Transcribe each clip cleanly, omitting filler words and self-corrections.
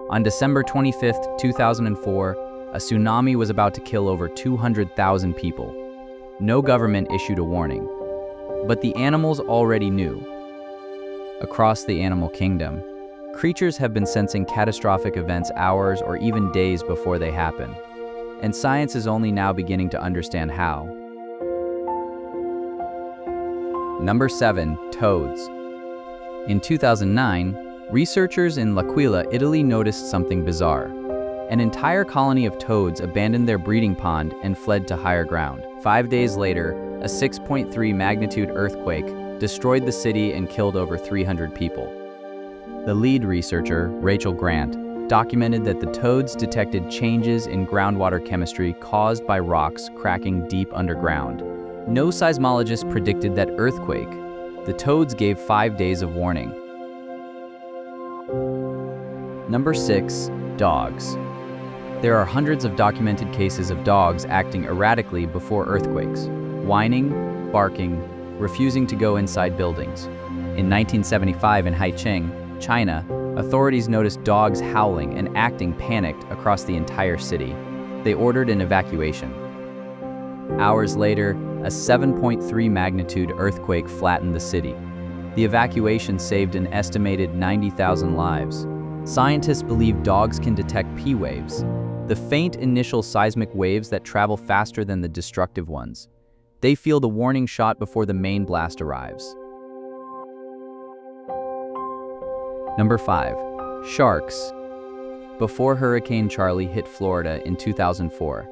On December 25, 2004, a tsunami was about to kill over 200,000 people. No government issued a warning, but the animals already knew. Across the animal kingdom, creatures have been sensing catastrophic events hours or even days before they happen, and science is only now beginning to understand how. Number 7. Toads. In 2009, researchers in L'Aquila, Italy noticed something bizarre. An entire colony of toads abandoned their breeding pond and fled to higher ground. 5 days later, a 6.3 magnitude earthquake destroyed the city and killed over 300 people. The lead researcher, Rachel Grant, documented that the toads detected changes in groundwater chemistry caused by rocks cracking deep underground. No seismologist predicted that earthquake. The toads gave 5 days of warning. Number 6. Dogs. There are hundreds of documented cases of dogs acting erratically before earthquakes, whining, barking, refusing to go inside buildings. In 1975 in Haicheng, China, authorities noticed dogs howling and acting panicked across the entire city. They ordered an evacuation. Hours later, a 7.3 magnitude earthquake flattened the city. The evacuation saved an estimated 90,000 lives. Scientists believe dogs can detect P waves, the faint initial seismic waves that travel faster than the destructive ones. They feel the warning shot before the main blast arrives. Number 5. Sharks. Before Hurricane Charley hit Florida in 2004,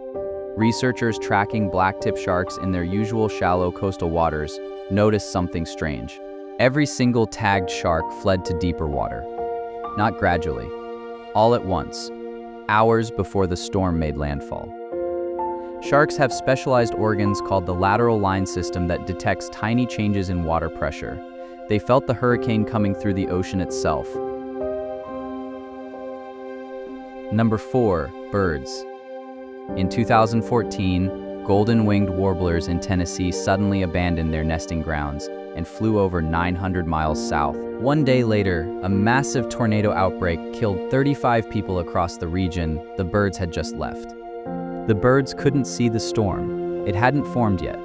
researchers tracking blacktip sharks in their usual shallow coastal waters noticed something strange. Every single tagged shark fled to deeper water. Not gradually, all at once, hours before the storm made landfall. Sharks have specialized organs called the lateral line system that detects tiny changes in water pressure. They felt the hurricane coming through the ocean itself. Number 4. Birds. In 2014, golden-winged warblers in Tennessee suddenly abandoned their nesting grounds and flew over 900 miles south. 1 day later, a massive tornado outbreak killed 35 people across the region the birds had just left. The birds couldn't see the storm. It hadn't formed yet.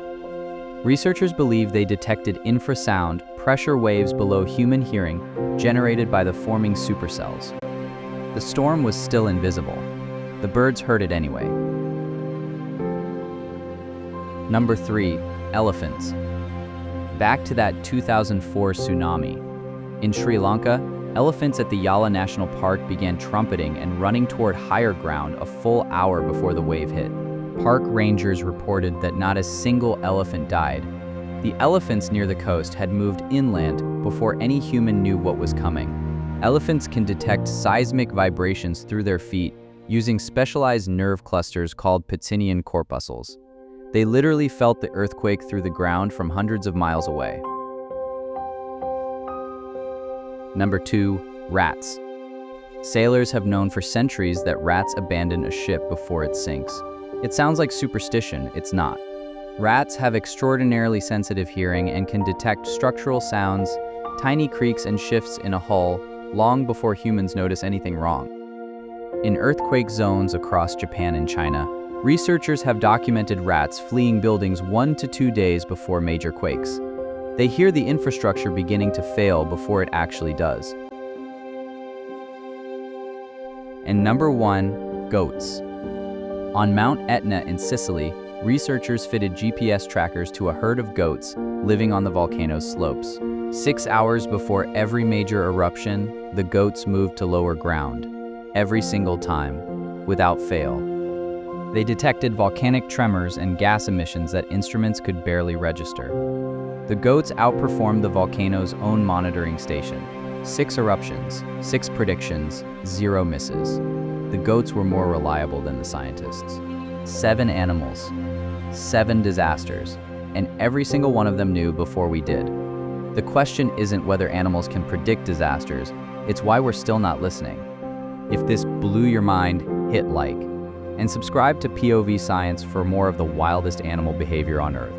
Researchers believe they detected infrasound, pressure waves below human hearing, generated by the forming supercells. The storm was still invisible. The birds heard it anyway. Number 3. Elephants. Back to that 2004 tsunami. In Sri Lanka, elephants at the Yala National Park began trumpeting and running toward higher ground a full hour before the wave hit. Park rangers reported that not a single elephant died. The elephants near the coast had moved inland before any human knew what was coming. Elephants can detect seismic vibrations through their feet using specialized nerve clusters called Pacinian corpuscles. They literally felt the earthquake through the ground from hundreds of miles away. Number 2. Rats. Sailors have known for centuries that rats abandon a ship before it sinks. It sounds like superstition, it's not. Rats have extraordinarily sensitive hearing and can detect structural sounds, tiny creaks and shifts in a hull, long before humans notice anything wrong. In earthquake zones across Japan and China, researchers have documented rats fleeing buildings 1 to 2 days before major quakes. They hear the infrastructure beginning to fail before it actually does. And number 1, goats. On Mount Etna in Sicily, researchers fitted GPS trackers to a herd of goats living on the volcano's slopes. 6 hours before every major eruption, the goats moved to lower ground, every single time, without fail. They detected volcanic tremors and gas emissions that instruments could barely register. The goats outperformed the volcano's own monitoring station. 6 eruptions, 6 predictions, 0 misses. The goats were more reliable than the scientists. 7 animals, 7 disasters, and every single one of them knew before we did. The question isn't whether animals can predict disasters, it's why we're still not listening. If this blew your mind, hit like, and subscribe to POV-Science for more of the wildest animal behavior on Earth.